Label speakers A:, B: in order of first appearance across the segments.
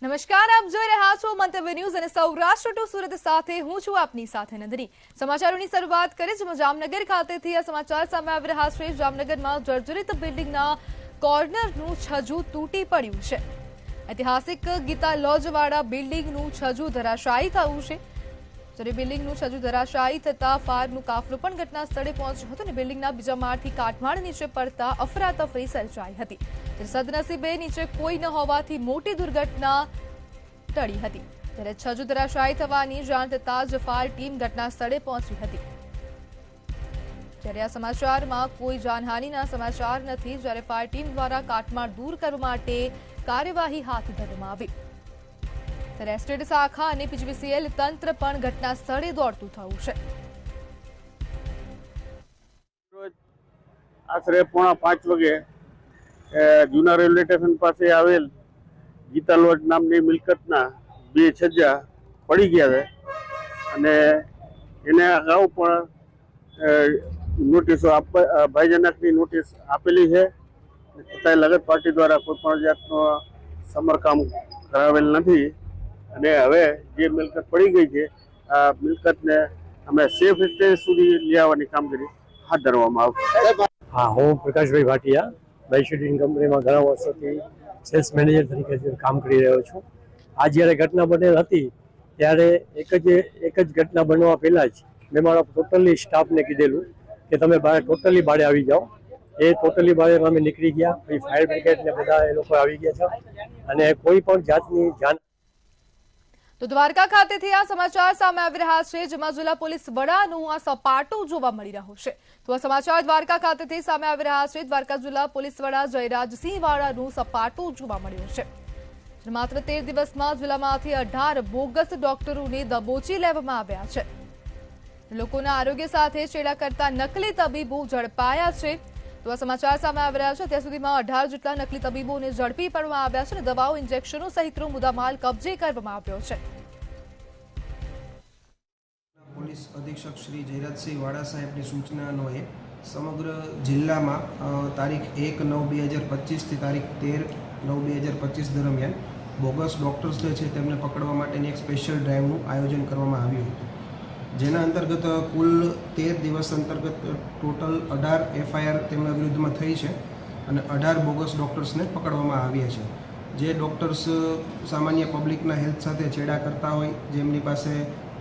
A: નમસ્કાર, આપ જોઈ રહ્યા છો મંતવ્ય ન્યૂઝ અને સૌરાષ્ટ્ર ટુ સુરત સાથે હું છું આપની સાથે નંદની। સમાચારોની શરૂઆત કરીએ જેમાં જામનગર ખાતેથી આ સમાચાર સામે આવી રહ્યા છે। જામનગરમાં જર્જરિત બિલ્ડિંગના કોર્નરનું છજુ તૂટી પડ્યું છે। ઐતિહાસિક ગીતા લોજવાળા બિલ્ડિંગનું છજુ ધરાશાયી થયું છે। જ્યારે બિલ્ડિંગનું છજુ ધરાશાયી થતા ફાયરનું કાફલો પણ ઘટના સ્થળે પહોંચ્યો હતો અને બિલ્ડિંગના બીજા માળથી કાટમાળ નીચે પડતા અફરાતફરી સર્જાઈ હતી। સદનસીબે નીચે કોઈ ન હોવાથી મોટી દુર્ઘટના ટળી હતી। ત્યારે છજુ ધરાશાયી થવાની જાણ થતાં જ ફાયર ટીમ ઘટના સ્થળે પહોંચી હતી। જ્યારે આ સમાચારમાં કોઈ જાનહાનિના સમાચાર નથી। જ્યારે ફાયર ટીમ દ્વારા કાટમાળ દૂર કરવા માટે કાર્યવાહી હાથ ધરવામાં આવી। ત્યારે એસટીડી શાખા અને પીજીવીસીએલ તંત્ર પણ ઘટના સ્થળે દોડતું થયું છે।
B: આશરે 4:30 વાગે જૂના રેલવે સ્ટેશન પાસે આવેલ ગીતા લોજ નામની મિલકતના 2 છજ્જા પડી ગયા છે અને એને અગાઉ પણ નોટિસો ભયજનકની નોટિસ આપેલી છે, છતાંય લગત પાર્ટી દ્વારા કોઈ પણ જાતનો સમારકામ કરાવેલ નથી અને હવે જે મિલકત પડી ગઈ છે આ મિલકતને અમે સેફ સ્ટેજ સુધી લઈ આવવાની કામગીરી હાથ ધરવામાં આવશે।
C: हाँ, હું પ્રકાશભાઈ ભાટિયા બાયશૂટિંગ કંપનીમાં ઘણા વર્ષોથી સેલ્સ મેનેજર તરીકે કામ કરી રહ્યો છું। આ જ્યારે ઘટના બનેલ હતી ત્યારે એક જ ઘટના બનવા પહેલાં જ મેં મારા ટોટલી સ્ટાફને કીધેલું કે તમે ટોટલી બાળે આવી જાઓ। એ ટોટલી બાળે અમે નીકળી ગયા। પછી ફાયર બ્રિગેડને બધા એ લોકો આવી ગયા છે અને કોઈ પણ જાતની જાન।
A: તો દ્વારકા ખાતેથી આ સમાચાર સામે આવી રહ્યા છે જેમાં જિલ્લા પોલીસ વડાનું આ સપાટું જોવા મળી રહ્યું છે। તો આ સમાચાર દ્વારકા ખાતેથી સામે આવી રહ્યા છે। દ્વારકા જિલ્લા પોલીસ વડા જયરાજસિંહ વાળાનું સપાટું જોવા મળ્યું છે। માત્ર 13 દિવસમાં જિલ્લામાંથી 18 બોગસ ડોક્ટરોને દબોચી લેવામાં આવ્યા છે। લોકોના આરોગ્ય સાથે ચેડા કરતા નકલી તબીબો ઝડપાયા છે। તો આ સમાચાર સામે આવી રહ્યા છે। અત્યાર સુધીમાં 18 જેટલા નકલી તબીબોને ઝડપી પાડવામાં આવ્યા છે અને દવાઓ, ઇન્જેક્શનો સહિતનો મુદ્દામાલ કબજે કરવામાં આવ્યો છે।
D: પોલીસ અધિક્ષક શ્રી જયરાજસિંહ વાળા સાહેબની સૂચના અન્વયે સમગ્ર જિલ્લામાં તારીખ 1/9/2025 થી તારીખ 13/9/2025 દરમિયાન બોગસ ડોક્ટર્સ જે છે તેમને પકડવા માટેની એક સ્પેશિયલ ડ્રાઈવનું આયોજન કરવામાં આવ્યું હતું, જેના અંતર્ગત કુલ 13 દિવસ અંતર્ગત ટોટલ 18 એફઆઈઆર તેમના વિરુદ્ધમાં થઈ છે અને 18 બોગસ ડૉક્ટર્સને પકડવામાં આવ્યા છે। જે ડૉક્ટર્સ સામાન્ય પબ્લિકના હેલ્થ સાથે છેડા કરતા હોય, જેમની પાસે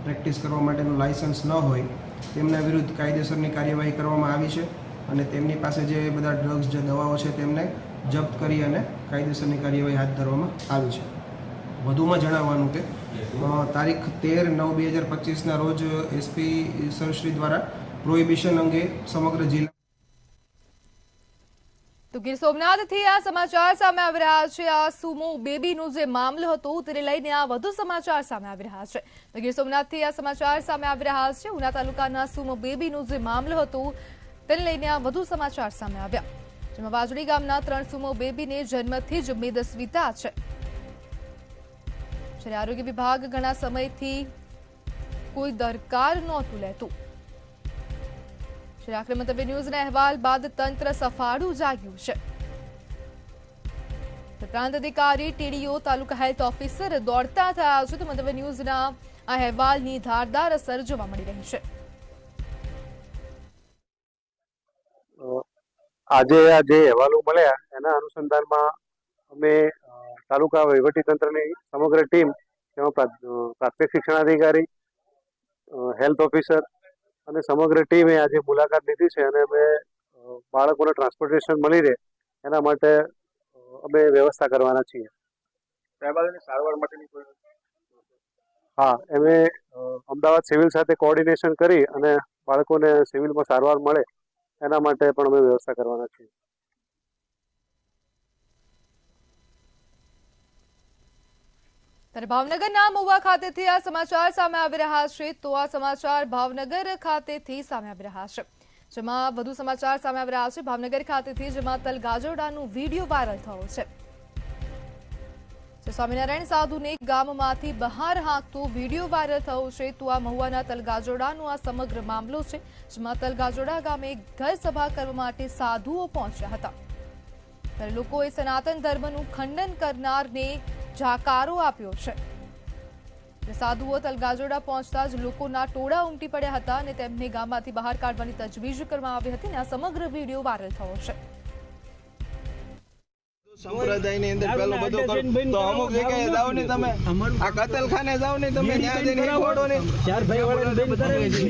D: પ્રેક્ટિસ કરવા માટેનું લાયસન્સ ન હોય, તેમના વિરુદ્ધ કાયદેસરની કાર્યવાહી કરવામાં આવી છે અને તેમની પાસે જે બધા ડ્રગ્સ, જે દવાઓ છે તેમને જપ્ત કરી અને કાયદેસરની કાર્યવાહી હાથ ધરવામાં આવી છે। વધુમાં જણાવવાનું કે તારીખ 13/9/2025ના રોજ એસપી સરશ્રી દ્વારા પ્રોહિબિશન અંગે સમગ્ર જિલ્લા।
A: તો ગીર સોમનાથથી આ સમાચાર સામે આવી રહ્યા છે। આ સુમો બેબીનો જે મામલો હતો તેને લઈને આ વધુ સમાચાર સામે આવી રહ્યા છે। તો ગીર સોમનાથથી આ સમાચાર સામે આવી રહ્યા છે। ઉના તાલુકાના સુમો બેબીનો જે મામલો હતો તેને લઈને આ વધુ સમાચાર સામે આવ્યા, જેમાં વાજડી ગામના 3 સુમો બેબીને જન્મથી જ મેદસ્વીતા છે। જ્યારે આરોગ્ય વિભાગ ઘણા સમયથી કોઈ દરકાર નહોતું લેતું। આખરે મંતવ્ય ન્યૂઝના અહેવાલ બાદ તંત્ર સફાળું જાગ્યું છે। પ્રાંત અધિકારી, ટીડીઓ, તાલુકા હેલ્થ ઓફિસર દોડતા થયા છે। તો મંતવ્ય ન્યૂઝના આ અહેવાલની ધારદાર અસર જોવા મળી રહી છે।
C: આજે આ જે અહેવાલો મળ્યા એના અનુસંધાનમાં અમે તાલુકા વહીવટીતંત્રની સમગ્ર ટીમ, તેમાં પ્રાથમિક શિક્ષણાધિકારી, હેલ્થ ઓફિસર અને સમગ્ર ટીમે આજે મુલાકાત લીધી છે અને અમે બાળકોને ટ્રાન્સપોર્ટેશન મળી રહે એના માટે અમે વ્યવસ્થા કરવાના છીએ। સારવાર માટેની હા, અમે અમદાવાદ સિવિલ સાથે કોઓર્ડિનેશન કરી અને બાળકોને સિવિલમાં સારવાર મળે એના માટે પણ અમે વ્યવસ્થા કરવાના છીએ।
A: ત્યારે ભાવનગરના મહુવા ખાતેથી આ સમાચાર સામે આવી રહ્યા છે। તો આ સમાચાર ભાવનગર ખાતેથી સામે આવી રહ્યા છે, જેમાં વધુ સમાચાર સામે આવી રહ્યા છે ભાવનગર ખાતેથી, જેમાં તલગાજોડાનો વિડીયો વાયરલ થયો છે। સ્વામિનારાયણ સાધુને ગામમાંથી બહાર હાંકતો વિડીયો વાયરલ થયો છે। તો આ મહુવાના તલગાજોડાનો આ સમગ્ર મામલો છે, જેમાં તલગાજોડા ગામે ઘર સભા કરવા માટે સાધુઓ પહોંચ્યા હતા। લોકોએ સનાતન ધર્મનું ખંડન કરનારને જાકારો આપ્યો છે. સાધુઓ તલગાજોડા પહોંચતા જ લોકોના ટોળા ઉમટી પડ્યા હતા અને તેમને ગામમાંથી બહાર કાઢવાની તજવીજ કરવામાં આવી હતી અને આ સમગ્ર વિડીયો વાયરલ થયો છે.
E: સંપ્રદાયની અંદર પેલો બધો કરો તો અમુક જગ્યાએ જાવ ને તમે આ કતલખાને જાવ ને તમે ત્યાં જઈને ખોડો ને ચાર ભાઈ વાળા બેન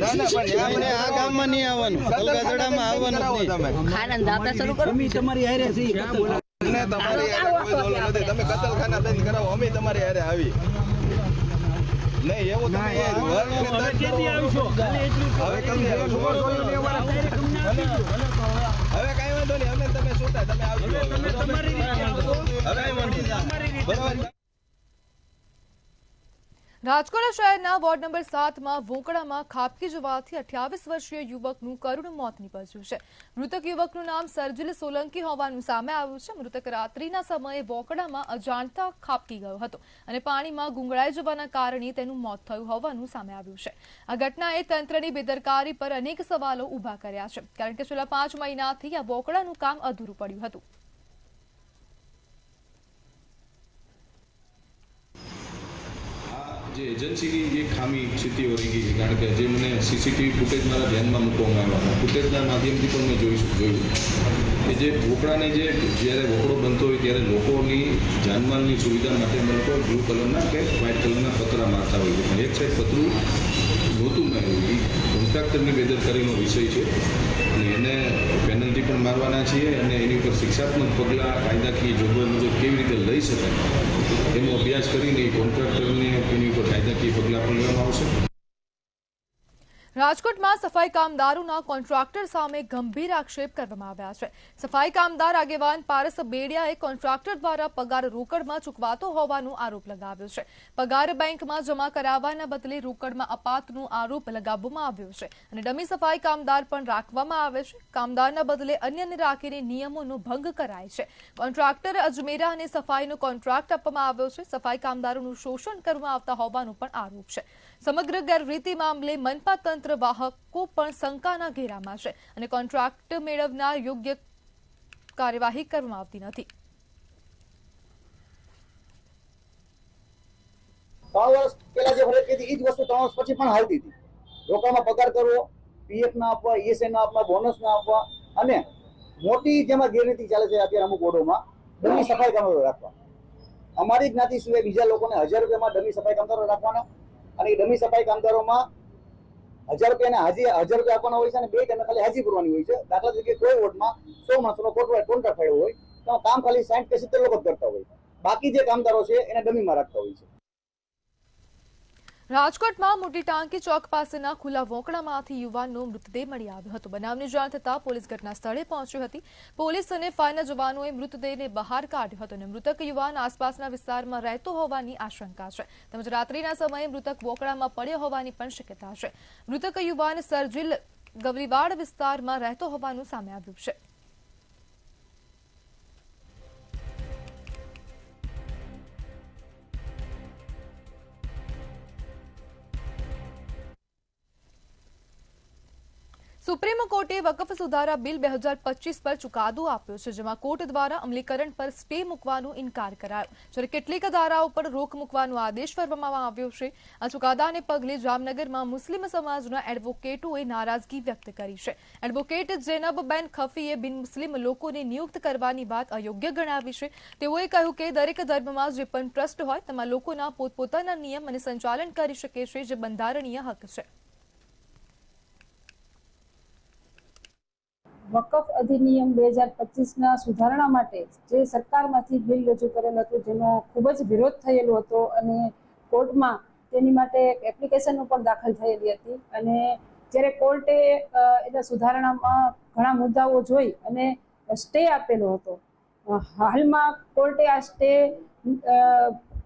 E: ના ના પણ આપણે આ ગામમાં નહીં આવવાનું કતલખાનામાં આવવાનું તમે
F: ખાના દાતા શરૂ કરો તમારી હારે છે
E: ને તમારી કોઈ બોલો નથી તમે કતલખાના બંધ કરાવો અમે તમારી હારે આવી નહીં એવું તમે હવે કઈ વાંધો નહીં અમે તમે છૂટા તમે આવજો
A: રાજકોટ શહેરના વોર્ડ નંબર 7માં વોંકડામાં ખાબકી જવાથી 28 વર્ષીય યુવકનું કરુણ મોત નીપજ્યું છે. મૃતક યુવકનું નામ સરજીલ સોલંકી હોવાનું સામે આવ્યું છે. મૃતક રાત્રિના સમયે વોંકડામાં અજાણતા ખાબકી ગયો હતો અને પાણીમાં ગુંગળાઈ જવાના કારણે તેનું મોત થયું હોવાનું સામે આવ્યું છે. આ ઘટનાએ તંત્રની બેદરકારી પર અનેક સવાલો ઊભા કર્યા છે, કારણ કે છેલ્લા 5 મહિનાથી આ વોંકડાનું કામ અધૂરું પડ્યું હતું.
G: જે એજન્સીની જે ખામી સ્થિતિ રહી ગઈ છે, કારણ કે જે મને સીસીટીવી ફૂટેજ મારા ધ્યાનમાં મૂકવામાં આવ્યા હતા. ફૂટેજના માધ્યમથી પણ મેં જોયું કે જે વોકડાને જ્યારે વોકડો બનતો હોય ત્યારે લોકોની જાનમાલની સુવિધા માટે અમે લોકો બ્લુ કલરના કે વ્હાઇટ કલરના પતરા મારતા હોય છે, પણ એક સાઈડ પતરું નહોતું માર્યું. એ કોન્ટ્રાક્ટરની બેદરકારીનો વિષય છે અને એને પેનલ્ટી પણ મારવાના છીએ અને એની ઉપર શિક્ષાત્મક પગલાં કાયદાકીય જોગવાઈ મુજબ કેવી રીતે લઈ શકાય એનો અભ્યાસ કરીને કોન્ટ્રાક્ટરને એની ઉપર કાયદાકીય પગલાં પણ લેવામાં આવશે.
A: રાજકોટમાં સફાઈ કામદારોના કોન્ટ્રાક્ટર સામે ગંભીર આક્ષેપ કરવામાં આવ્યા છે. સફાઈ કામદાર આગેવાન પારસ બેડિયાએ કોન્ટ્રાક્ટર દ્વારા પગાર રોકડમાં ચૂકવાતો હોવાનો આરોપ લગાવ્યો છે. પગાર બેંકમાં જમા કરાવવાના બદલે રોકડમાં અપાતનો આરોપ લગાવવામાં આવ્યો છે અને ડમી સફાઈ કામદાર પણ રાખવામાં આવે છે. કામદારના બદલે અન્યને રાખીને નિયમોનો ભંગ કરાય છે. કોન્ટ્રાક્ટર અજમેરા અને સફાઈનો કોન્ટ્રાક્ટ આપવામાં આવ્યો છે. સફાઈ કામદારોનું શોષણ કરવામાં આવતા હોવાનો પણ આરોપ છે. સમગ્ર ગેરરીતિ મામલે મનપા તંત્ર વાહકો પણ શંકાના ઘેરામાં છે અને કોન્ટ્રાક્ટ મેળવનાર યોગ્ય કાર્યવાહી કરવામાં આવતી નથી.
H: 3 વર્ષ પહેલા જે ફરજ હતી એ જ વસ્તુ 3 વર્ષ પછી પણ હાલતી હતી. રોકામાં પગાર કરવો, પીએફ ના આપવા, ઈએસઆઈ ના આપવા, બોનસ ના આપવા અને મોટી જેમાં ગેરરીતિ ચાલે છે અત્યારે અમુક બોર્ડોમાં ડમી સફાઈ કામદારો રાખવા. અમારી જ્ઞાતિ સિવાય બીજા લોકોને 1000 રૂપિયામાં ડમી સફાઈ કામદારો રાખવાના અને એ ડમી સફાઈ કામદારોમાં 1000 રૂપિયા આપવાના હોય છે અને 2 ટાઈમે ખાલી હાજી પૂરવાની હોય છે. દાખલા તરીકે કોઈ વોર્ડમાં 100 માણસોનો કોન્ટ્રાક્ટ થયો હોય તો કામ ખાલી 60 કે 70 લોકો જ કરતા હોય, બાકી જે કામદારો છે એને ડમીમાં રાખતા હોય છે.
A: રાજકોટમાં મોટી ટાંકી ચોક પાસેના ખુલ્લા વોંકડામાંથી યુવાનનો મૃતદેહ મળી આવ્યો હતો. બનાવની જાણ થતાં પોલીસ ઘટના સ્થળે પહોંચી હતી. પોલીસ અને ફાયરના જવાનોએ મૃતદેહને બહાર કાઢ્યો હતો અને મૃતક યુવાન આસપાસના વિસ્તારમાં રહેતો હોવાની આશંકા છે, તેમજ રાત્રિના સમયે મૃતક વોંકડામાં પડ્યો હોવાની પણ શક્યતા છે. મૃતક યુવાન સરજીલ ગવરીવાડ વિસ્તારમાં રહેતો હોવાનું સામે આવ્યું છે. સુપ્રીમ કોર્ટે વકફ સુધારા બિલ 2025 પર ચુકાદો આપ્યો છે, જેમાં કોર્ટ દ્વારા અમલીકરણ પર સ્ટે મૂકવાનો ઇનકાર કરાયો, જ્યારે કેટલીક ધારાઓ પર રોક મૂકવાનો આદેશ કરવામાં આવ્યો છે. આ ચુકાદાને પગલે જામનગરમાં મુસ્લિમ સમાજના એડવોકેટોએ નારાજગી વ્યક્ત કરી છે. એડવોકેટ ઝૈનબબેન ખફીએ બિન મુસ્લિમ લોકોને નિયુક્ત કરવાની વાત અયોગ્ય ગણાવી છે. તેઓએ કહ્યું કે દરેક ધર્મમાં જે પણ ટ્રસ્ટ હોય તેમાં લોકોના પોતપોતાના નિયમ અને સંચાલન કરી શકે છે, જે બંધારણીય હક છે.
I: વકફ અધિનિયમ 2025ના સુધારણા માટે જે સરકારમાંથી બિલ રજૂ કરેલ હતું, જેનો ખૂબ જ વિરોધ થયેલો હતો અને કોર્ટમાં તેની માટે એક એપ્લિકેશન પણ દાખલ થયેલી હતી અને જ્યારે કોર્ટે એના સુધારણામાં ઘણા મુદ્દાઓ જોઈ અને સ્ટે આપેલો હતો. હાલમાં કોર્ટે આ સ્ટે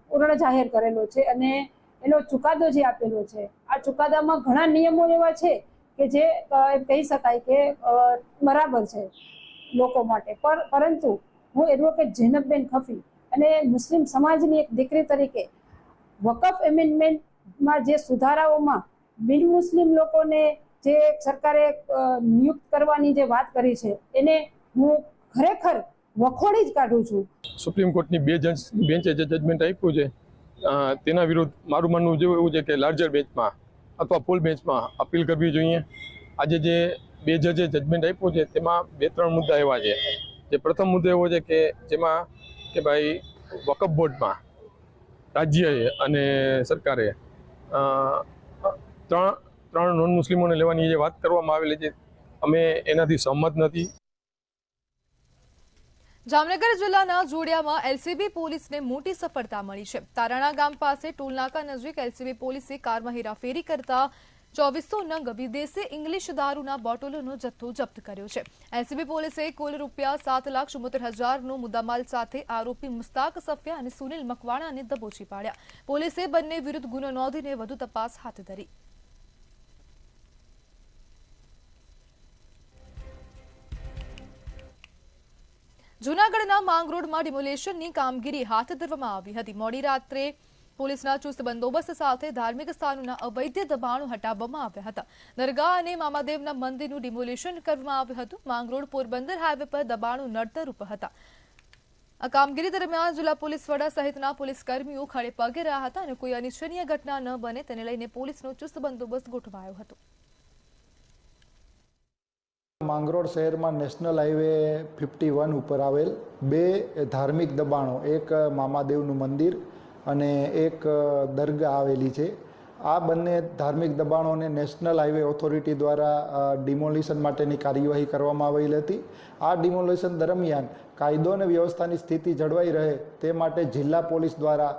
I: પૂર્ણ જાહેર કરેલો છે અને એનો ચુકાદો જે આપેલો છે, આ ચુકાદામાં ઘણા નિયમો એવા છે કે જે કહી શકાય કે બરાબર છે લોકો માટે, પરંતુ હું એડવોકેટ ઝૈનબબેન ખફી અને મુસ્લિમ સમાજની એક દીકરી તરીકે વકફ એમેન્ડમેન્ટમાં જે સુધારાઓમાં બિન મુસ્લિમ લોકોને જે સરકારે નિયુક્ત કરવાની જે વાત કરી છે એને હું ખરેખર વખોડી જ કાઢું છું.
J: સુપ્રીમ કોર્ટની 2 જજ બેન્ચે જે જજમેન્ટ આપ્યું છે તેના વિરુદ્ધ મારું માનવું એવું છે કે લાર્જર બેન્ચમાં અથવા ફૂલ બેન્ચમાં અપીલ કરવી જોઈએ. આજે જે 2 જજે જજમેન્ટ આપ્યું છે તેમાં 2-3 મુદ્દા એવા છે. જે પ્રથમ મુદ્દો એવો છે કે જેમાં કે ભાઈ વકફ બોર્ડમાં રાજ્યએ અને સરકારે ત્રણ નોન મુસ્લિમોને લેવાની જે વાત કરવામાં આવેલી છે અમે એનાથી સહમત નથી.
A: જામનગર જિલ્લાના જોડિયામાં એલસીબી પોલીસને મોટી સફળતા મળી છે. તારાણા ગામ પાસે ટોલનાકા નજીક એલસીબી પોલીસે કારમાં હેરાફેરી કરતા 2400 નંગ વિદેશી ઇંગ્લિશ દારૂના બોટલોનો જથ્થો જપ્ત કર્યો છે. એલસીબી પોલીસે કુલ ₹7,74,000નો મુદ્દામાલ સાથે આરોપી મુસ્તાક સફિયા અને સુનિલ મકવાણાને દબોચી પાડ્યા. પોલીસે બંને વિરુદ્ધ ગુનો નોંધીને વધુ તપાસ હાથ ધરી. જૂનાગઢના માંગરોળમાં ડિમોલેશનની કામગીરી હાથ ધરવામાં આવી હતી. મોડી રાત્રે પોલીસના ચુસ્ત બંદોબસ્ત સાથે ધાર્મિક સ્થાનોના અવૈધ દબાણો હટાવવામાં આવ્યા હતા. દરગાહ અને મામાદેવના મંદિરનું ડિમોલેશન કરવામાં આવ્યું હતું. માંગરોળ પોરબંદર હાઈવે પર દબાણો નડતરરૂપ હતા. આ કામગીરી દરમિયાન જિલ્લા પોલીસ વડા સહિતના પોલીસ કર્મીઓ ખડે પગે રહ્યા હતા અને કોઈ અનિચ્છનીય ઘટના ન બને તેને લઈને પોલીસનો ચુસ્ત બંદોબસ્ત ગોઠવાયો હતો.
K: માંગરોળ શહેરમાં નેશનલ હાઈવે 51 ઉપર આવેલ 2 ધાર્મિક દબાણો, એક મામાદેવનું મંદિર અને એક દરગાહ આવેલી છે. આ બંને ધાર્મિક દબાણોને નેશનલ હાઈવે ઓથોરિટી દ્વારા ડિમોલિશન માટેની કાર્યવાહી કરવામાં આવેલી હતી. આ ડિમોલિશન દરમિયાન કાયદો અને વ્યવસ્થાની સ્થિતિ જળવાઈ રહે તે માટે જિલ્લા પોલીસ દ્વારા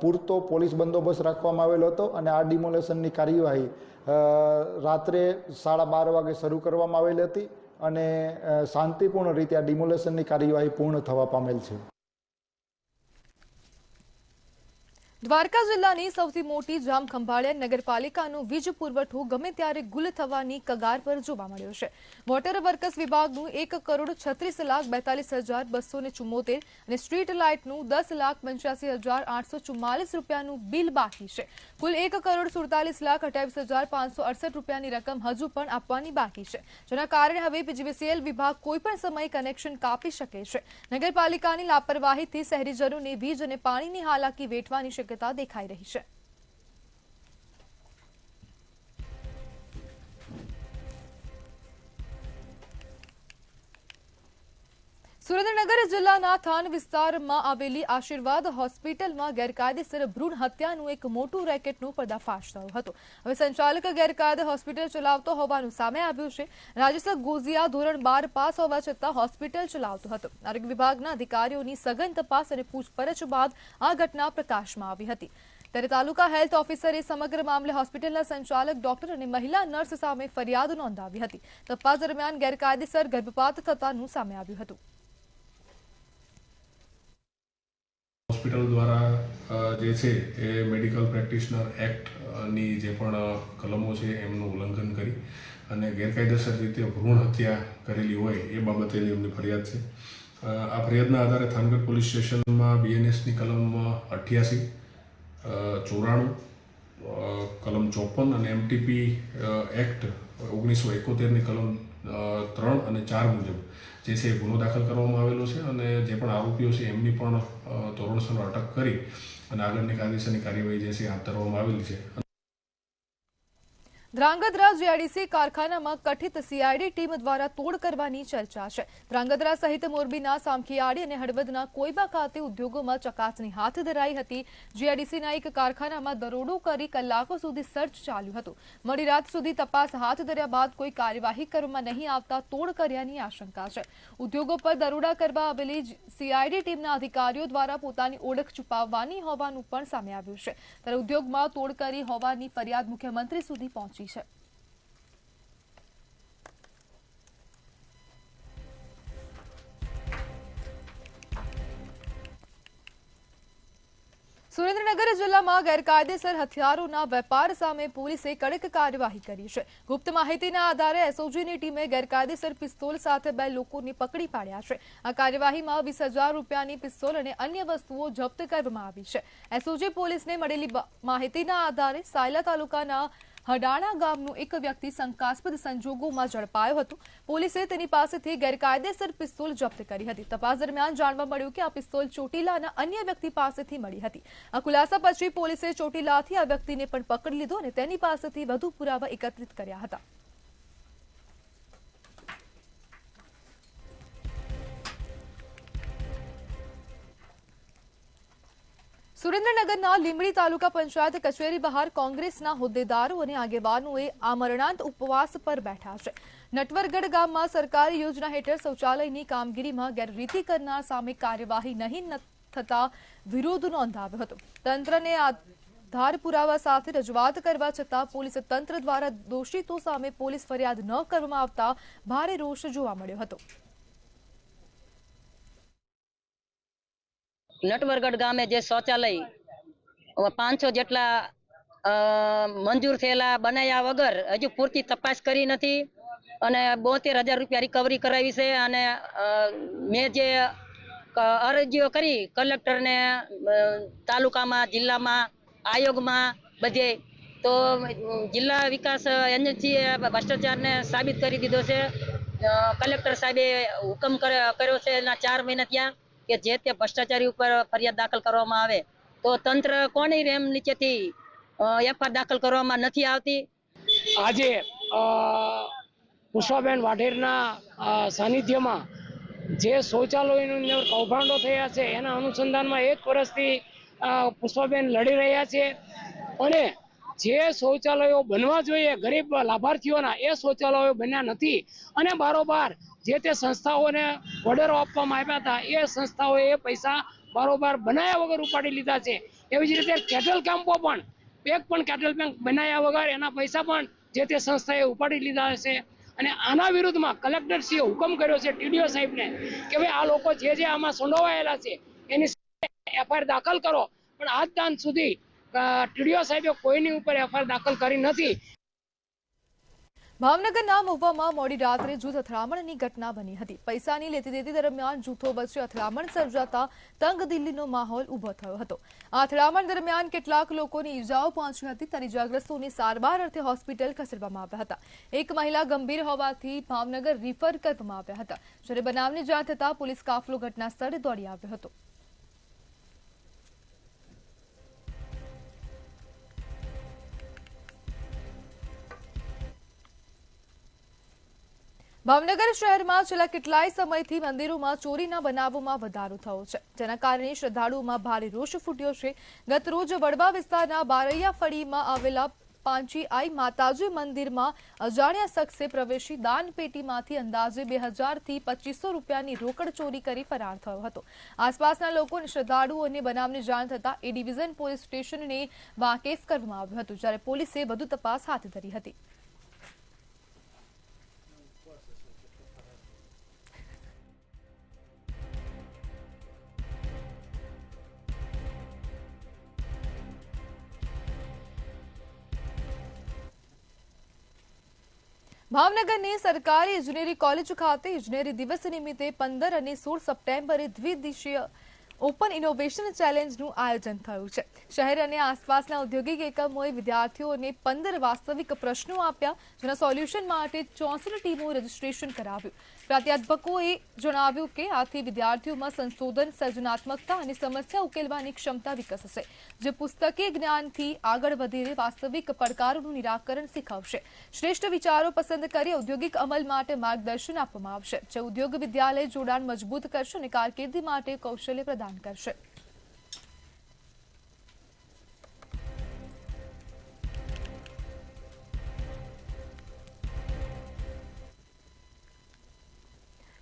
K: પૂરતો પોલીસ બંદોબસ્ત રાખવામાં આવેલો હતો અને આ ડિમોલેશનની કાર્યવાહી રાત્રે 12:30 વાગે શરૂ કરવામાં આવેલી હતી અને શાંતિપૂર્ણ રીતે આ ડિમોલેશનની કાર્યવાહી પૂર્ણ થવા પામેલ છે.
A: દ્વારકા જિલ્લાની સૌથી મોટી જામખંભાળિયા નગરપાલિકાનો વીજ પુરવઠો ગમે ત્યારે ગુલ થવાની કગાર પર જોવા મળ્યો છે. વોટર વર્કસ વિભાગનું ₹1,36,42,274 અને સ્ટ્રીટ લાઇટનું ₹10,85,844 બિલ બાકી છે. કુલ ₹1,47,28,568ની રકમ હજુ પણ આપવાની બાકી છે, જેના કારણે હવે પીજીવીસીએલ વિભાગ કોઈપણ સમયે કનેક્શન કાપી શકે છે. નગરપાલિકાની લાપરવાહીથી શહેરીજનોને વીજ અને પાણીની હાલાકી વેઠવાની શક્યતા દેખાઈ રહી છે. સુરેન્દ્રનગર જિલ્લાના થાન વિસ્તારમાં આવેલી આશીર્વાદ હોસ્પિટલમાં ગેરકાયદેસર ભ્રૂણ હત્યાનું એક મોટું રેકેટનો પર્દાફાશ થયો હતો. હવે સંચાલક ગેરકાયદે હોસ્પિટલ ચલાવતો હોવાનું સામે આવ્યું છે. રાજેશ ગોઝિયા ધોરણ 12 પાસ હોવા છતાં હોસ્પિટલ ચલાવતો હતો. આરોગ્ય વિભાગના અધિકારીઓની સઘન તપાસ અને પૂછપરછ બાદ આ ઘટના પ્રકાશમાં આવી હતી. ત્યારે તાલુકા હેલ્થ ઓફિસરે સમગ્ર મામલે હોસ્પિટલના સંચાલક ડોક્ટર અને મહિલા નર્સ સામે ફરિયાદ નોંધાવી હતી. તપાસ દરમિયાન ગેરકાયદેસર ગર્ભપાત થતાનું સામે આવ્યું હતું.
L: હોસ્પિટલ દ્વારા જે છે એ મેડિકલ પ્રેક્ટિશનર એક્ટની જે પણ કલમો છે એમનું ઉલ્લંઘન કરી અને ગેરકાયદેસર રીતે ભ્રૂણ હત્યા કરેલી હોય એ બાબતેની એમની ફરિયાદ છે. આ ફરિયાદના આધારે થાનગઢ પોલીસ સ્ટેશનમાં બીએનએસની કલમ 88, 94, કલમ 54 અને એમટીપી એક્ટ 1971ની કલમ 3 અને 4 મુજબ જે છે એ ગુનો દાખલ કરવામાં આવેલો છે અને જે પણ આરોપીઓ છે એમની પણ ધોરણસર અટક કરી અને આગળની કાયદેસરની કાર્યવાહી જે છે હાથ ધરવામાં આવેલી છે.
A: ધ્રાંગધ્રા જીઆઈડીસી કારખાનામાં કથિત સીઆઈડી ટીમ દ્વારા તોડ કરવાની ચર્ચા છે. ધ્રાંગધ્રા સહિત મોરબીના સામખિયાળી અને હળવદના કોઈબા ખાતે ઉદ્યોગોમાં ચકાસણી હાથ ધરાઈ હતી. જીઆઈડીસીના એક કારખાનામાં દરોડો કરી કલાકો સુધી સર્ચ ચાલ્યું હતું. મોડી રાત સુધી તપાસ હાથ ધર્યા બાદ કોઈ કાર્યવાહી કરવામાં નહીં આવતા તોડ કર્યાની આશંકા છે. ઉદ્યોગો પર દરોડા કરવા આવેલી સીઆઈડી ટીમના અધિકારીઓ દ્વારા પોતાની ઓળખ છુપાવવાની હોવાનું પણ સામે આવ્યું છે. ત્યારે ઉદ્યોગમાં તોડ કરી હોવાની ફરિયાદ મુખ્યમંત્રી સુધી પહોંચી છે. સુરેન્દ્રનગર જિલ્લામાં ગેરકાયદેસર હથિયારોના વેપાર સામે પોલીસે કડક કાર્યવાહી કરી છે. ગુપ્ત માહિતીના આધારે એસઓજીની ટીમે ગેરકાયદેસર પિસ્તોલ સાથે 2 લોકોને પકડી પાડ્યા છે. આ કાર્યવાહીમાં 20,000 રૂપિયાની પિસ્તોલ અને અન્ય વસ્તુઓ જપ્ત કરવામાં આવી છે. એસઓજી પોલીસને મળેલી માહિતીના આધારે સાયલા તાલુકાના હડાણા ગામનો એક વ્યક્તિ શંકાસ્પદ સંજોગોમાં ઝડપાયો હતો. પોલીસે તેની પાસેથી ગેરકાયદેસર પિસ્તોલ જપ્ત કરી હતી. તપાસ દરમિયાન જાણવા મળ્યું કે આ પિસ્તોલ ચોટીલાના અન્ય વ્યક્તિ પાસેથી મળી હતી. આ ખુલાસા પછી પોલીસે ચોટીલાથી આ વ્યક્તિને પણ પકડી લીધો અને તેની પાસેથી વધુ પુરાવા એકત્રિત કર્યા હતા. સુરેન્દ્રનગરના લીંબડી તાલુકા પંચાયત કચેરી બહાર કોંગ્રેસના હોદ્દેદારો અને આગેવાનોએ આમરણાંત ઉપવાસ પર બેઠા છે. નટવરગઢ ગામમાં સરકારી યોજના હેઠળ શૌચાલયની કામગીરીમાં ગેરરીતિ કરનાર સામે કાર્યવાહી નહીં થતા વિરોધ નોંધાવ્યો હતો. તંત્રને આધાર પુરાવા સાથે રજૂઆત કરવા છતાં પોલીસ તંત્ર દ્વારા દોષિતો સામે પોલીસ ફરિયાદ ન કરવામાં આવતા ભારે રોષ જોવા મળ્યો હતો.
F: નટવરગઢ ગામે જે શૌચાલય 500 જેટલા મંજૂર થયેલા બનાવ્યા વગર હજુ પૂરતી તપાસ કરી નથી અને 72,000 રૂપિયા રિકવરી કરાવી છે. અને મેં જે અરજીઓ કરી કલેક્ટરને, તાલુકામાં, જિલ્લામાં, આયોગમાં બધે, તો જિલ્લા વિકાસ એજન્સીએ ભ્રષ્ટાચારને સાબિત કરી દીધો છે. કલેક્ટર સાહેબે હુકમ કર્યો છે એના 4 મહિના થયા કે જે તે ભ્રષ્ટાચારી ઉપર ફરિયાદ દાખલ કરવામાં આવે. તો તંત્ર કોની રેમ નીચેથી એફઆઈઆર દાખલ કરવામાં નથી આવતી.
M: આજે પુષ્પાબેન વાઢેરના સાનિધ્યમાં જે શૌચાલયોની અંદર કૌભાંડો થયા છે એના અનુસંધાનમાં 1 વર્ષથી પુષ્પાબેન લડી રહ્યા છે અને જે શૌચાલયો બનવા જોઈએ ગરીબ લાભાર્થીઓના એ શૌચાલયો બન્યા નથી અને બારોબાર જે તે સંસ્થાઓને ઓર્ડરો આપવામાં આવ્યા હતા એ સંસ્થાઓએ એ પૈસા બારોબાર બનાવ્યા વગર ઉપાડી લીધા છે. એવી જ રીતે કેટલ કેમ્પો પણ એક પણ કેટલ બેંક બનાવ્યા વગર એના પૈસા પણ જે તે સંસ્થાએ ઉપાડી લીધા છે. અને આના વિરુદ્ધમાં કલેક્ટરશ્રીએ હુકમ કર્યો છે ટીડીઓ સાહેબને કે ભાઈ આ લોકો જે આમાં સંડોવાયેલા છે એની એફઆઈઆર દાખલ કરો. પણ આજ દાન સુધી ટીડીઓ સાહેબે કોઈની ઉપર એફઆઈઆર દાખલ કરી નથી.
A: ભાવનગરના મહુવામાં મોડી રાત્રે જૂથ અથડામણની ઘટના બની હતી. પૈસાની લેતી દેતી દરમિયાન જૂથો વચ્ચે અથડામણ સર્જાતા તંગદિલ્હીનો માહોલ ઉભો થયો હતો. આ અથડામણ દરમિયાન કેટલાક લોકોની ઈજાઓ પહોંચી હતી ત્યારે ઇજાગ્રસ્તોને સારવાર અર્થે હોસ્પિટલ ખસેડવામાં આવ્યા હતા. એક મહિલા ગંભીર હોવાથી ભાવનગર રિફર કરવામાં આવ્યા હતા. જ્યારે બનાવની જાણ થતાં પોલીસ કાફલો ઘટના સ્થળે દોડી આવ્યો હતો. ભાવનગર શહેરમાં છેલ્લા કેટલાય સમયથી મંદિરોમાં ચોરીના બનાવોમાં વધારો થયો છે, જેના કારણે શ્રદ્ધાળુઓમાં ભારે રોષ ફૂટ્યો છે. ગત રોજ વડવા વિસ્તારના બારૈયા ફળીમાં આવેલા પાંચી આઈ માતાજી મંદિરમાં અજાણ્યા શખ્સે પ્રવેશી દાન પેટીમાંથી અંદાજે 2000 થી 2500 રૂપિયાની રોકડ ચોરી કરી ફરાર થયો હતો. આસપાસના લોકો અને શ્રદ્ધાળુઓને બનાવની જાણ થતાં એ ડિવિઝન પોલીસ સ્ટેશનને વાકેફ કરવામાં આવ્યું હતું, જ્યારે પોલીસે વધુ તપાસ હાથ ધરી હતી. ભાવનગરની સરકારી ઇજનેરી કોલેજ ખાતે ઇજનેરી દિવસ નિમિત્તે 15 અને 16 સપ્ટેમ્બરે દ્વિદિવસીય ઓપન ઇનોવેશન ચેલેન્જનું આયોજન થયું છે. શહેર અને આસપાસના ઔદ્યોગિક એકમોએ વિદ્યાર્થીઓને 15 વાસ્તવિક પ્રશ્નો આપ્યા, જેના સોલ્યુશન માટે 64 ટીમોએ રજીસ્ટ્રેશન કરાવ્યું. પ્રાધ્યાપકોએ જણાવ્યું કે આથી વિદ્યાર્થીઓમાં સંશોધન, સર્જનાત્મકતા અને સમસ્યા ઉકેલવાની ક્ષમતા વિકસશે, જે પુસ્તકીય જ્ઞાનથી આગળ વધીને વાસ્તવિક પડકારોનું નિરાકરણ શીખવશે. શ્રેષ્ઠ વિચારો પસંદ કરી ઔદ્યોગિક અમલ માટે માર્ગદર્શન આપવામાં આવશે, જે ઉદ્યોગ વિદ્યાલય જોડાણ મજબૂત કરશે અને કારકિર્દી માટે કૌશલ્ય પ્રદાન કરશે.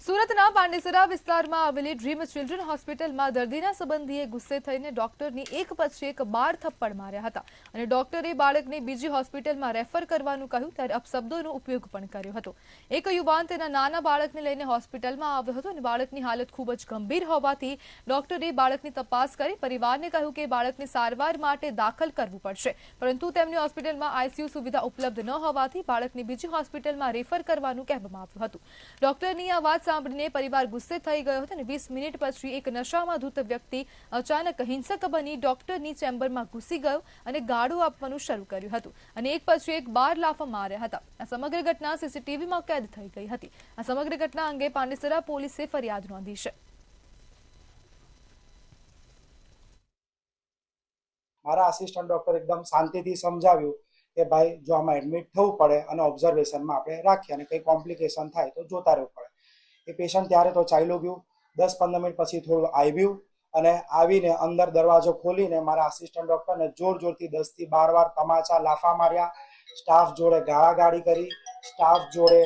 A: સુરતના પાંડેસરા વિસ્તારમાં આવેલી ડ્રીમ ચિલ્ડ્રન હોસ્પિટલમાં દર્દીના સંબંધીએ ગુસ્સે થઈને ડોક્ટરની એક પછી એક 12 થપ્પડ માર્યા હતા અને ડોક્ટરે બાળકને બીજી હોસ્પિટલમાં રેફર કરવાનું કહ્યું ત્યારે અપશબ્દોનો ઉપયોગ પણ કર્યો હતો. એક યુવાન તેના નાના બાળકને લઈને હોસ્પિટલમાં આવ્યો હતો અને બાળકની હાલત ખૂબ જ ગંભીર હોવાથી ડોક્ટરે બાળકની તપાસ કરી પરિવારને કહ્યું કે બાળકને સારવાર માટે દાખલ કરવું પડશે, પરંતુ તેમની હોસ્પિટલમાં આઈસીયુ સુવિધા ઉપલબ્ધ ન હોવાથી બાળકને બીજી હોસ્પિટલમાં રેફર કરવાનું કહેવામાં આવ્યું હતું. ડોક્ટરની આ વાત સાંભળીને પરિવાર ગુસ્સે થઈ ગયો હતો અને 20 મિનિટ પછી એક નશામાં ધૂત વ્યક્તિ અચાનક હિંસક બની ડોક્ટરની ચેમ્બરમાં ઘૂસી ગયો અને ગાળો આપવાનું શરૂ કર્યું હતું અને એક પછી એક 12 લાફા માર્યા હતા. આ સમગ્ર ઘટના સીસીટીવીમાં કેદ થઈ ગઈ હતી. આ સમગ્ર ઘટના અંગે પાંડેસરા પોલીસે ફરિયાદ નોંધી છે.
N: મારા આસિસ્ટન્ટ ડોક્ટર એકદમ શાંતિથી સમજાવ્યું કે ભાઈ જો આમાં એડમિટ થવું પડે અને ઓબ્ઝર્વેશનમાં આપણે રાખીએ અને કંઈ કોમ્પ્લિકેશન થાય તો જોતા રહેવું પડે. એ પેશન્ટ ત્યારે તો ચાલ્યું ગયું. 10-15 મિનિટ પછી થોડું આવ્યું અને આવીને અંદર દરવાજો ખોલીને મારા આસિસ્ટન્ટ ડોક્ટરને જોરથી 10 થી 12 વાર તમાચા લાફા માર્યા. સ્ટાફ જોડે ગાળાગાળી કરી. સ્ટાફ જોડે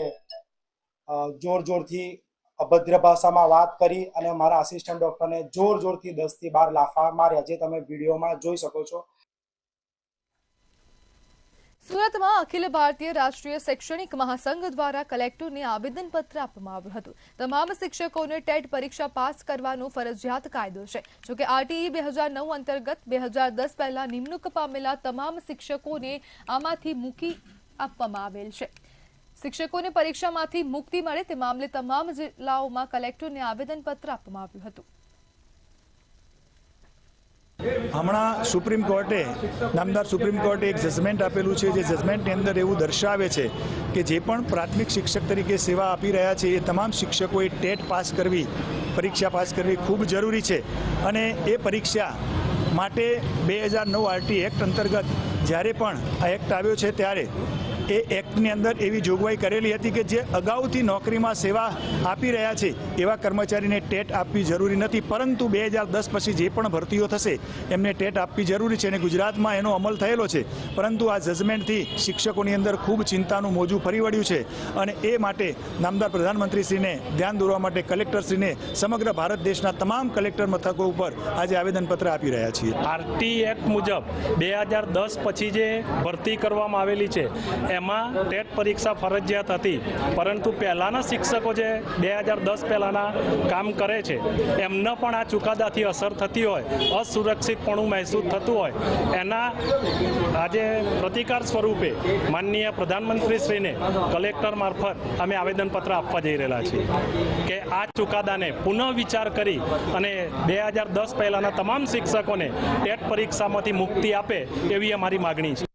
N: જોરથી અભદ્ર ભાષામાં વાત કરી અને મારા આસિસ્ટન્ટ ડોક્ટરને જોરથી 10 થી 12 લાફા માર્યા, જે તમે વિડીયોમાં જોઈ શકો છો.
A: સુરતમાં અખિલ ભારતીય રાષ્ટ્રીય શૈક્ષણિક મહાસંઘ દ્વારા કલેક્ટરને આવેદનપત્ર આપવામાં આવ્યું હતું. તમામ શિક્ષકોને ટેટ પરીક્ષા પાસ કરવાનો ફરજિયાત કાયદો છે. જોકે આરટીઈ 2009 અંતર્ગત 2010 પહેલા નિમણૂક પામેલા તમામ શિક્ષકોને આમાંથી મૂકી આપવામાં આવેલ છે. શિક્ષકોને પરીક્ષામાંથી મુક્તિ મળે તે મામલે તમામ જિલ્લાઓમાં કલેક્ટરને આવેદનપત્ર આપવામાં આવ્યું હતું.
O: હમણાં નામદાર સુપ્રીમ કોર્ટે એક જજમેન્ટ આપેલું છે, જે જજમેન્ટની અંદર એવું દર્શાવે છે કે જે પણ પ્રાથમિક શિક્ષક તરીકે સેવા આપી રહ્યા છે એ તમામ શિક્ષકોએ ટેટ પાસ કરવી, પરીક્ષા પાસ કરવી ખૂબ જરૂરી છે. અને એ પરીક્ષા માટે 2009 આરટી એક્ટ અંતર્ગત જ્યારે પણ આ એક્ટ આવ્યો છે ત્યારે એ એક્ટની અંદર એવી જોગવાઈ કરેલી હતી કે જે અગાઉથી નોકરીમાં સેવા આપી રહ્યા છે એવા કર્મચારીને ટેટ આપવી જરૂરી નથી, પરંતુ 2010 પછી જે પણ ભરતીઓ થશે એમને ટેટ આપવી જરૂરી છે અને ગુજરાતમાં એનો અમલ થયેલો છે. પરંતુ આ જજમેન્ટથી શિક્ષકોની અંદર ખૂબ ચિંતાનું મોજું ફરી વળ્યું છે અને એ માટે નામદાર પ્રધાનમંત્રીશ્રીને ધ્યાન દોરવા માટે કલેક્ટરશ્રીને સમગ્ર ભારત દેશના તમામ કલેક્ટર મથકો ઉપર આજે આવેદનપત્ર આપી રહ્યા છીએ.
P: આરટી એક્ટ મુજબ 2010 પછી જે ભરતી કરવામાં આવેલી છે એમાં ટેટ પરીક્ષા ફરજિયાત હતી, પરંતુ પહેલાંના શિક્ષકો જે 2010 પહેલાંના કામ કરે છે એમને પણ આ ચુકાદાથી અસર થતી હોય, અસુરક્ષિતપણું મહેસૂસ થતું હોય, એના આજે પ્રતિકાર સ્વરૂપે માનનીય પ્રધાનમંત્રીશ્રીને કલેક્ટર મારફત અમે આવેદનપત્ર આપવા જઈ રહેલા છીએ કે આ ચુકાદાને પુનઃ વિચાર કરી અને 2010 પહેલાંના તમામ શિક્ષકોને ટેટ પરીક્ષામાંથી મુક્તિ આપે એવી અમારી માગણી છે.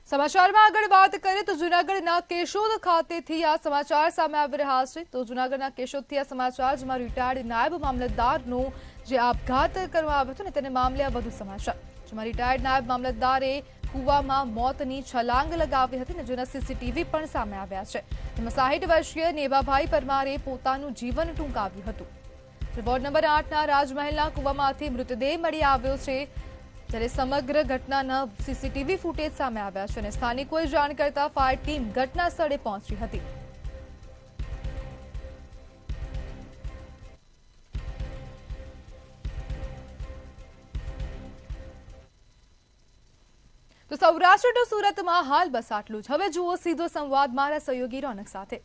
A: સમાચારમાં આગળ વાત કરીએ તો જૂનાગઢના કેશોદ ખાતેથી આ સમાચાર સામે આવી રહ્યા છે. તો જૂનાગઢના કેશોદથી આ સમાચાર, જેમાં રિટાયર્ડ નાયબ મામલતદારનો જે આપઘાત કરવામાં આવ્યો હતો ને તેને મામલે આ વધુ સમાચાર, જેમાં રિટાયર્ડ નાયબ મામલતદારે કૂવામાં મોતની છલાંગ લગાવી હતી ને જેના સીસીટીવી પણ સામે આવ્યા છે. તેમાં 60 વર્ષીય નેભાભાઈ પરમારે પોતાનું જીવન ટૂંકાવ્યું હતું. વોર્ડ નંબર 8ના રાજમહેલના કૂવામાંથી મૃતદેહ મળી આવ્યો છે, જ્યારે સમગ્ર ઘટનાના સીસીટીવી ફૂટેજ સામે આવ્યા છે અને સ્થાનિકોએ જાણ કરતા ફાયર ટીમ ઘટના સ્થળે પહોંચી હતી. તો સૌરાષ્ટ્ર ટુ સુરતમાં હાલ બસ આટલું જ. હવે જુઓ સીધો સંવાદ મારા સહયોગી રોનક સાથે.